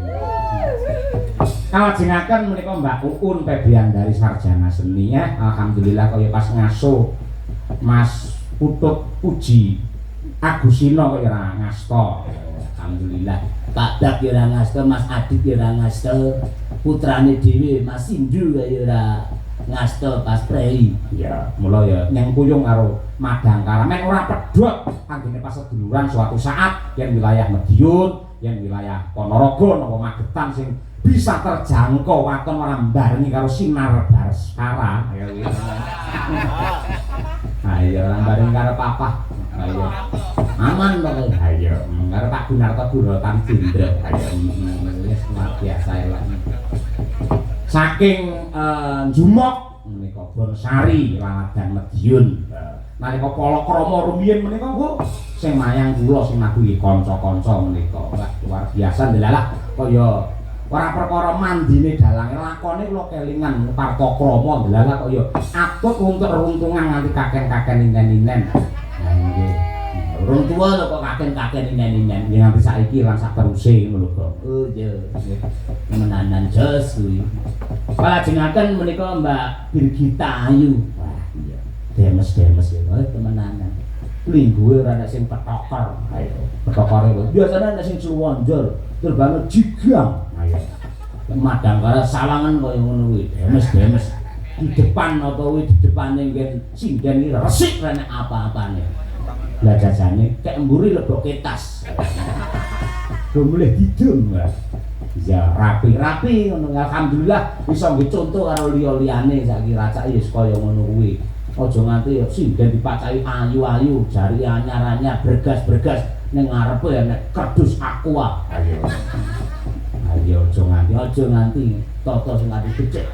Kawajengaken menika Mbak Uun Febrian dari sarjana seni ya. Alhamdulillah kaya pas ngaso Mas Putut Puji Agusino kaya ora ngasta. Alhamdulillah. Pak Dak ya ora ngasta, Mas Adit ya ora ngasta. Putrane dhewe Mas Sindu kaya ora ngasta pas prei. Ya, mula ya nyang kuyung karo Madangkara men ora pedhot anggene pas seduluran suatu saat yen wilayah Madiun, yen wilayah Ponorogo napa Magetan sing bisa terjangkau waton ora mbarengi karo sinar Baskara. Ayo ora mbarengi karo Papa. Ayo. Aman to. Ayo, karo Pak Gunarto Gurotan Jendra. Ayo wis luar biasa elok. Saking Jumok menika Bonsari Laladan Madiun. Nalika Palakrama rumiyin menika kok sing mayang kula sing nabuhi kanca-kanca menika. Luar biasa ndelalah kaya ora perkara mandine dalange lakone kula kelingan Partakrama ndelalah kaya atut untuk runtungan nganti kaken-kaken inen-inen. Nah nggih. Urung tuwa lho kok kaken-kaken inen-inen nganti saiki lan sak teruse ngono kok. Oh iya. Menanan jos kuwi. Kalajengaken menika Mbak Birgita Ayu. Wah iya. Demes-demes ya temenanan. Lingguhe ora ana sing petoker. Ayo, petokare lho. Biasane ana sing suwonjor, terbang jigang. Ayo. Madangkara sawangan kaya ngono kuwi. Demes-demes. Di depan apa kuwi di depane nggen singen iki resik rene apa-apane. Lah jajane kek mburi leboke tas. Go mulih didum. Ya rapi-rapi ngono alhamdulillah iso nggih conto karo liya-liyane saiki racake wis kaya ngono kuwi. Aja nganti singen dipacai ayu-ayu, jari anyar-anyar, bergas-bergas ning ngarepe nek kerdus aqua. Ayo. Ayo aja nganti toto sing ati becik.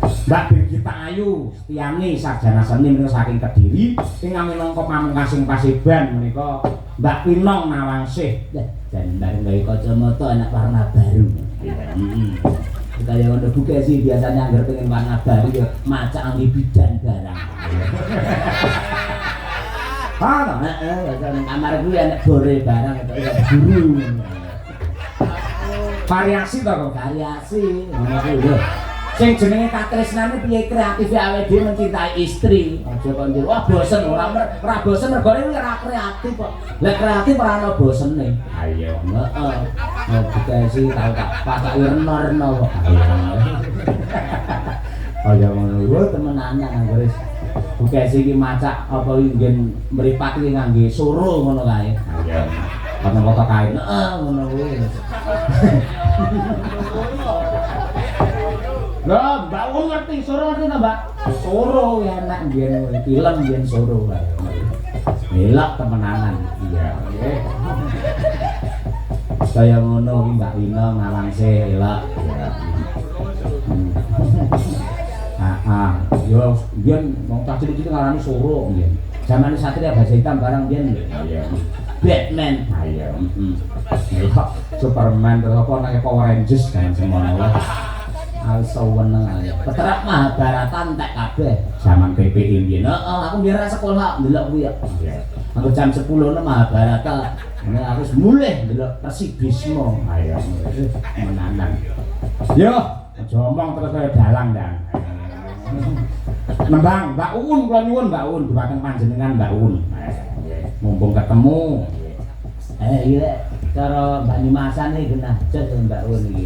Mbak Birgita Ayu Setiani sarjana seni menika saking Kediri ingkang minangka pamungkasing Paseban menika Mbak Pinong Nawangsih dan bareng gawe kacamata anak warna baru. Kaya ngono Bugesi biasanya anggar pengen warna baru ya macak angge bidan barang. Nang kamar kuwi enek bore barang ya guru. Variasi to kok variasi ngono kuwi lho. Sing jenenge katresnane piye kreatif awake dhewe mencintai istri. Aja kok njur wah bosen ora bosen mergone ora kreatif kok. Lah kreatif ora ana bosene. Ayo, heeh. Bugesi tau tak pasak reno-reno kok. Ayo ngono kuwi temenanan anggere. Bugesi iki macak apa nggen mripat iki ngangge soro ngono kae. Ayo. Foto-foto kain. Heeh, ngono kuwi. Lah, Mbak Uun ngerti soro ngerti ta, Mbak? Soro enak biyen film biyen soro kae. Elak temenanan. Iya, nggih. Kaya ngono iki Mbak Wina Nawangsih elak. Iya. Yo biyen wong tak cilik-cilik ngarani soro biyen. Zamane Satria Baja Hitam barang biyen. Iya. Batman. Iya, elak. Superman terus apa nang Power Rangers kan semono. Alsaweneng ae. Peterap Mahabharata entek kabeh. Zaman PPI mbiyen. Heeh, aku mbiyen sekolah ndelok kuwi ya. Aku jam 10 nang Mahabharata. Nek aku wis mulih ndelok Resi Bisma. Ayo menanan. Yo, aja omong terus kaya dalang dan. Nembang Mbak Uun kula nyuwun Mbak Uun dhumateng panjenengan Mbak Uun. Mumpung ketemu. Iya, cara Banyumasan iki genah jos Mbak Un iki.